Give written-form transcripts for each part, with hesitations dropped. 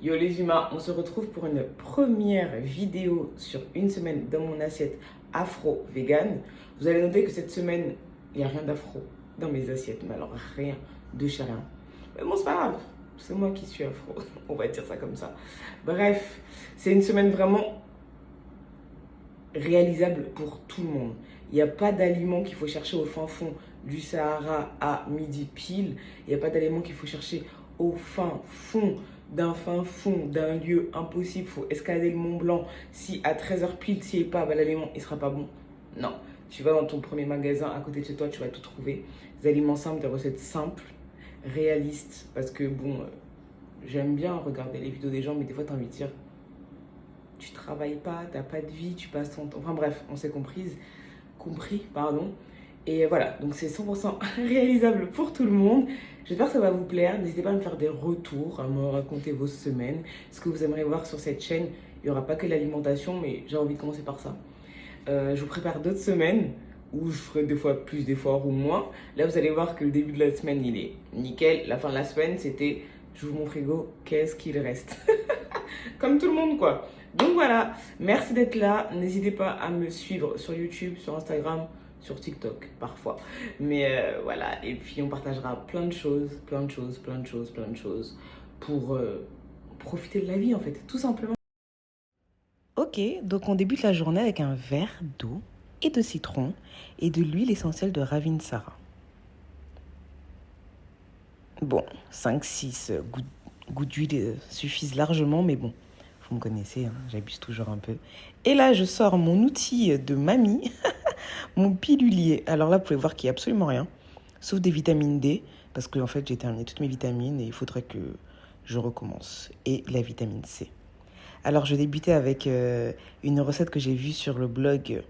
Yo les humains, on se retrouve pour une première vidéo sur une semaine dans mon assiette afro-vegan. Vous allez noter que cette semaine, il n'y a rien d'afro dans mes assiettes, mais alors rien de chez rien. Mais bon, c'est pas grave, c'est moi qui suis afro, on va dire ça comme ça. Bref, c'est une semaine vraiment réalisable pour tout le monde. Il n'y a pas d'aliments qu'il faut chercher au fin fond du Sahara à midi pile. Il n'y a pas d'aliments qu'il faut chercher au fin fond d'un lieu impossible. Il faut escalader le Mont Blanc. Si à 13h pile, s'il n'y est pas, bah, l'aliment il sera pas bon. Non. Tu vas dans ton premier magasin à côté de chez toi, tu vas tout trouver. Des aliments simples, des recettes simples, réalistes. Parce que bon, j'aime bien regarder les vidéos des gens, mais des fois, tu as envie de dire tu travailles pas, t'as pas de vie, tu passes ton temps. Enfin bref, on s'est compris, pardon. Et voilà, donc c'est 100% réalisable pour tout le monde. J'espère que ça va vous plaire. N'hésitez pas à me faire des retours, à me raconter vos semaines, ce que vous aimeriez voir sur cette chaîne. Il n'y aura pas que l'alimentation, mais j'ai envie de commencer par ça. Je vous prépare d'autres semaines où je ferai des fois plus d'efforts ou moins. Là, vous allez voir que le début de la semaine, il est nickel. La fin de la semaine, c'était j'ouvre mon frigo, qu'est-ce qu'il reste? Comme tout le monde, quoi. Donc voilà, merci d'être là. N'hésitez pas à me suivre sur YouTube, sur Instagram, sur TikTok parfois. Mais voilà, et puis on partagera plein de choses pour profiter de la vie en fait, tout simplement. Ok, donc on débute la journée avec un verre d'eau et de citron et de l'huile essentielle de Ravinsara. Bon, 5-6 gouttes d'huile suffisent largement, mais bon, vous me connaissez, hein, j'abuse toujours un peu. Et là, je sors mon outil de mamie, mon pilulier. Alors là, vous pouvez voir qu'il n'y a absolument rien, sauf des vitamines D, parce qu'en fait, j'ai terminé toutes mes vitamines et il faudrait que je recommence. Et la vitamine C. Alors, je débutais avec une recette que j'ai vue sur le blog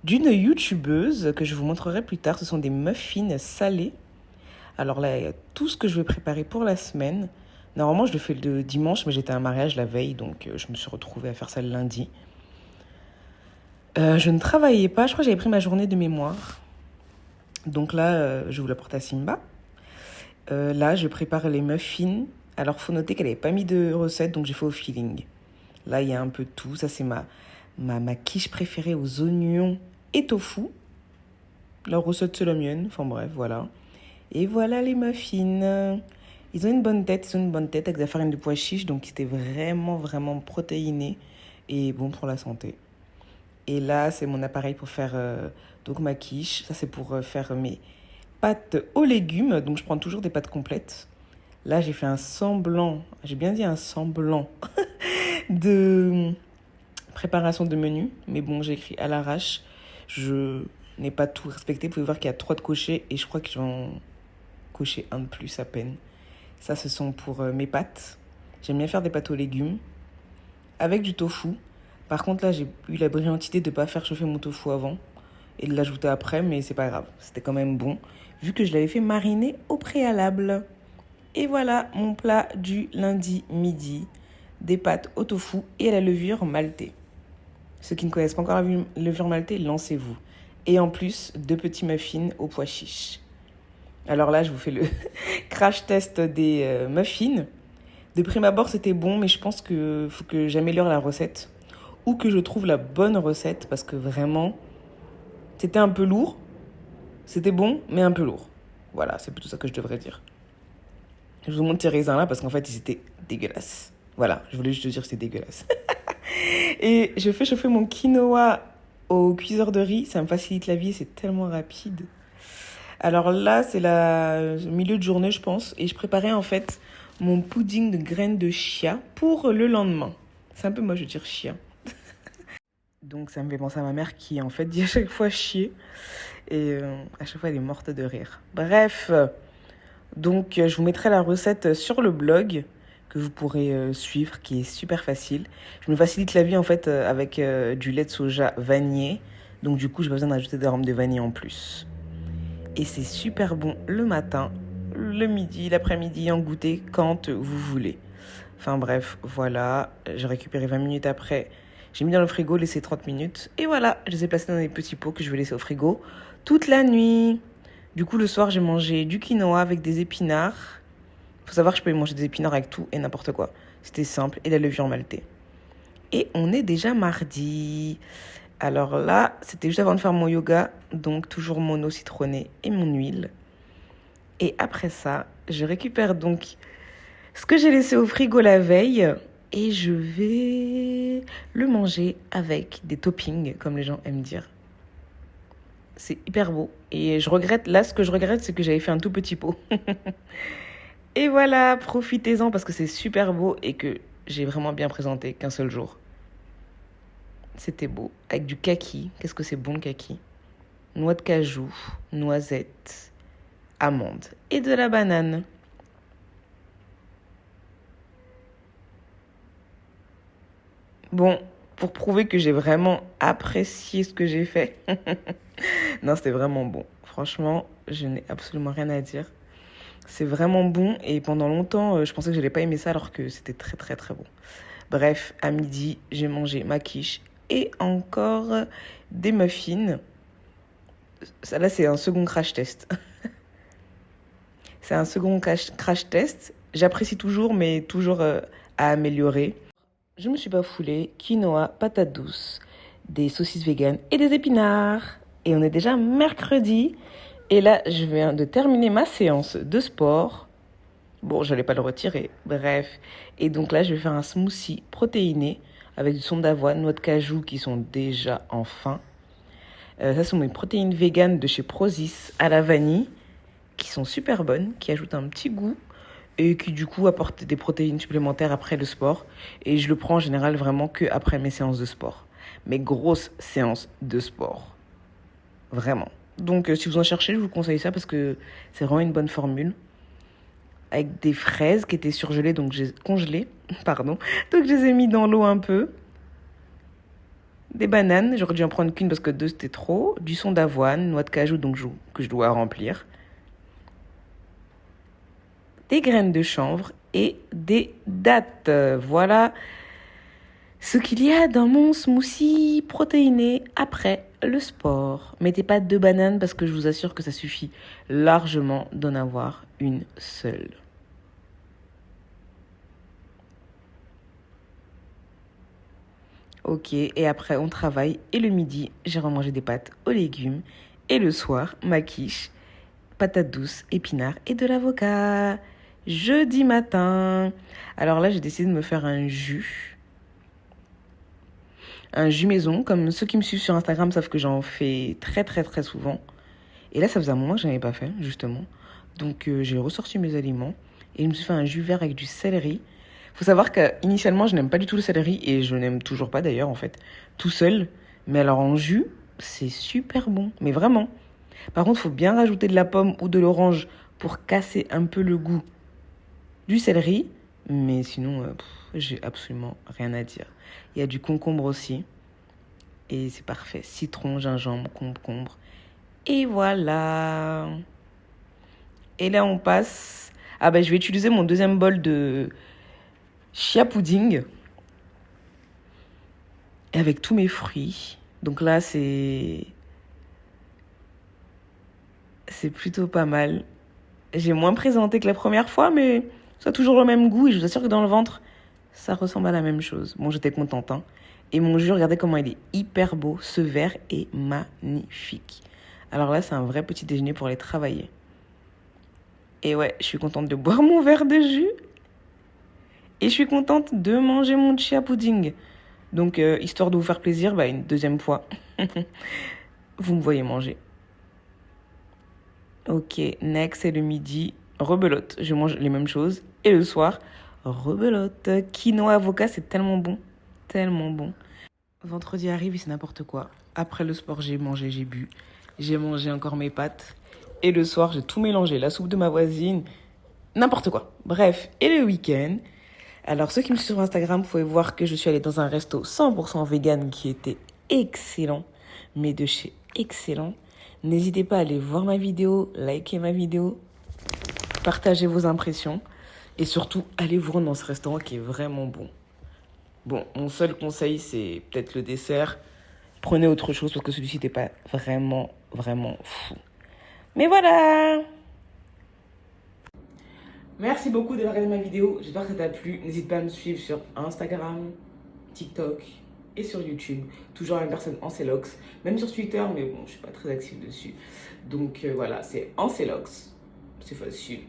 d'une youtubeuse que je vous montrerai plus tard. Ce sont des muffins salés. Alors là, il y a tout ce que je vais préparer pour la semaine. Normalement, je le fais le dimanche, mais j'étais à un mariage la veille, donc je me suis retrouvée à faire ça le lundi. Je ne travaillais pas, je crois que j'avais pris ma journée de mémoire. Donc là, je vous la porte à Simba. Là, je prépare les muffins. Alors, il faut noter qu'elle n'avait pas mis de recette, donc j'ai fait au feeling. Là, il y a un peu de tout. Ça, c'est ma quiche préférée aux oignons et tofu. La recette, c'est la mienne. Enfin bref, voilà. Et voilà les muffins. Ils ont une bonne tête avec de la farine de pois chiche, donc c'était vraiment protéiné et bon pour la santé. Et là, c'est mon appareil pour faire donc ma quiche. Ça, c'est pour faire mes pâtes aux légumes. Donc, je prends toujours des pâtes complètes. Là, j'ai fait un semblant, j'ai bien dit un semblant de préparation de menu. Mais bon, j'ai écrit à l'arrache. Je n'ai pas tout respecté. Vous pouvez voir qu'il y a 3 de cochés et je crois que je vais en cocher un de plus à peine. Ça, ce sont pour mes pâtes. J'aime bien faire des pâtes aux légumes avec du tofu. Par contre, là, j'ai eu la brillante idée de ne pas faire chauffer mon tofu avant et de l'ajouter après, mais c'est pas grave. C'était quand même bon, vu que je l'avais fait mariner au préalable. Et voilà mon plat du lundi midi. Des pâtes au tofu et à la levure maltée. Ceux qui ne connaissent pas encore la levure maltée, lancez-vous. Et en plus, 2 petits muffins aux pois chiches. Alors là, je vous fais le crash test des muffins. De prime abord, c'était bon, mais je pense qu'il faut que j'améliore la recette ou que je trouve la bonne recette parce que vraiment, c'était un peu lourd. C'était bon, mais un peu lourd. Voilà, c'est plutôt ça que je devrais dire. Je vous montre ces raisins-là parce qu'en fait, ils étaient dégueulasses. Voilà, je voulais juste dire que c'était dégueulasse. Et je fais chauffer mon quinoa au cuiseur de riz. Ça me facilite la vie, c'est tellement rapide. Alors là, c'est le milieu de journée, je pense. Et je préparais en fait mon pudding de graines de chia pour le lendemain. C'est un peu moi, je veux dire chia. Donc ça me fait penser à ma mère qui en fait dit à chaque fois chier. Et à chaque fois, elle est morte de rire. Bref, donc je vous mettrai la recette sur le blog que vous pourrez suivre, qui est super facile. Je me facilite la vie en fait avec du lait de soja vanillé. Donc du coup, j'ai pas besoin d'ajouter d'arôme de vanille en plus. Et c'est super bon le matin, le midi, l'après-midi, en goûter quand vous voulez. Enfin bref, voilà. J'ai récupéré 20 minutes après. J'ai mis dans le frigo, laissé 30 minutes. Et voilà, je les ai placés dans des petits pots que je vais laisser au frigo toute la nuit. Du coup, le soir, j'ai mangé du quinoa avec des épinards, Faut savoir que je peux manger des épinards avec tout et n'importe quoi. C'était simple. Et la levure maltée. Et on est déjà mardi. Alors là, c'était juste avant de faire mon yoga. Donc toujours mon eau citronnée et mon huile. Et après ça, je récupère donc ce que j'ai laissé au frigo la veille. Et je vais le manger avec des toppings, comme les gens aiment dire. C'est hyper beau. Et je regrette, là, ce que je regrette, c'est que j'avais fait un tout petit pot. Et voilà, profitez-en parce que c'est super beau et que j'ai vraiment bien présenté qu'un seul jour. C'était beau. Avec du kaki. Qu'est-ce que c'est bon le kaki? Noix de cajou, noisettes, amandes et de la banane. Bon, pour prouver que j'ai vraiment apprécié ce que j'ai fait. Non, c'était vraiment bon. Franchement, je n'ai absolument rien à dire. C'est vraiment bon et pendant longtemps, je pensais que je n'allais pas aimer ça alors que c'était très très très bon. Bref, à midi, j'ai mangé ma quiche et encore des muffins. Ça là, c'est un second crash test. C'est un second crash test. J'apprécie toujours, mais toujours à améliorer. Je me suis bafoulée quinoa, patates douces, des saucisses véganes et des épinards. Et on est déjà mercredi. Et là, je viens de terminer ma séance de sport. Bon, je n'allais pas le retirer, bref. Et donc là, je vais faire un smoothie protéiné avec du son d'avoine, noix de cajou qui sont déjà en fin. Ça, sont mes protéines véganes de chez Prozis à la vanille, qui sont super bonnes, qui ajoutent un petit goût et qui du coup apportent des protéines supplémentaires après le sport. Et je le prends en général vraiment que après mes séances de sport. Mes grosses séances de sport. Vraiment. Donc si vous en cherchez, je vous conseille ça parce que c'est vraiment une bonne formule. Avec des fraises qui étaient surgelées, donc j'ai congelées, pardon. Donc je les ai mis dans l'eau un peu. Des bananes, j'aurais dû en prendre qu'une parce que deux c'était trop. Du son d'avoine, noix de cajou donc que je dois remplir. Des graines de chanvre et des dattes. Voilà ce qu'il y a dans mon smoothie protéiné après le sport. Mettez pas 2 bananes parce que je vous assure que ça suffit largement d'en avoir une seule. Ok, et après on travaille et le midi, j'ai remangé des pâtes aux légumes et le soir, ma quiche, patates douces, épinards et de l'avocat. Jeudi matin. Alors là, j'ai décidé de me faire un jus maison, comme ceux qui me suivent sur Instagram savent que j'en fais très très très souvent. Et là, ça faisait un moment que je n'en avais pas fait, justement. Donc j'ai ressorti mes aliments et je me suis fait un jus vert avec du céleri. Faut savoir qu'initialement, je n'aime pas du tout le céleri et je n'aime toujours pas d'ailleurs, en fait, tout seul. Mais alors en jus, c'est super bon, mais vraiment. Par contre, il faut bien rajouter de la pomme ou de l'orange pour casser un peu le goût du céleri. Mais sinon, j'ai absolument rien à dire. Il y a du concombre aussi. Et c'est parfait. Citron, gingembre, concombre. Et voilà. Et là, on passe... Ah ben, je vais utiliser mon deuxième bol de chia pudding. Avec tous mes fruits. Donc là, c'est plutôt pas mal. J'ai moins présenté que la première fois, mais ça a toujours le même goût. Et je vous assure que dans le ventre, ça ressemble à la même chose. Bon, j'étais contente, hein. Et mon jus, regardez comment il est hyper beau. Ce verre est magnifique. Alors là, c'est un vrai petit déjeuner pour aller travailler. Et ouais, je suis contente de boire mon verre de jus. Et je suis contente de manger mon chia pudding. Donc, histoire de vous faire plaisir, une deuxième fois, vous me voyez manger. Ok, next, c'est le midi. Rebelote, je mange les mêmes choses. Et le soir, rebelote. Quinoa, avocat, c'est tellement bon. Tellement bon. Vendredi arrive et c'est n'importe quoi. Après le sport, j'ai mangé, j'ai bu. J'ai mangé encore mes pâtes. Et le soir, j'ai tout mélangé. La soupe de ma voisine, n'importe quoi. Bref, et le week-end. Alors, ceux qui me suivent sur Instagram, vous pouvez voir que je suis allée dans un resto 100% vegan qui était excellent. Mais de chez excellent. N'hésitez pas à aller voir ma vidéo, liker ma vidéo, partager vos impressions. Et surtout, allez vous rendre dans ce restaurant qui est vraiment bon. Bon, mon seul conseil, c'est peut-être le dessert. Prenez autre chose parce que celui-ci n'était pas vraiment, vraiment fou. Mais voilà! Merci beaucoup d'avoir regardé ma vidéo. J'espère que ça t'a plu. N'hésite pas à me suivre sur Instagram, TikTok et sur YouTube. Toujours la même personne, Ancelox. Même sur Twitter, mais bon, je suis pas très active dessus. Donc voilà, c'est Ancelox. C'est facile.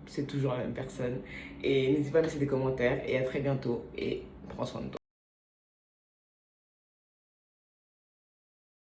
C'est toujours la même personne. Et n'hésite pas à me laisser des commentaires. Et à très bientôt. Et prends soin de toi.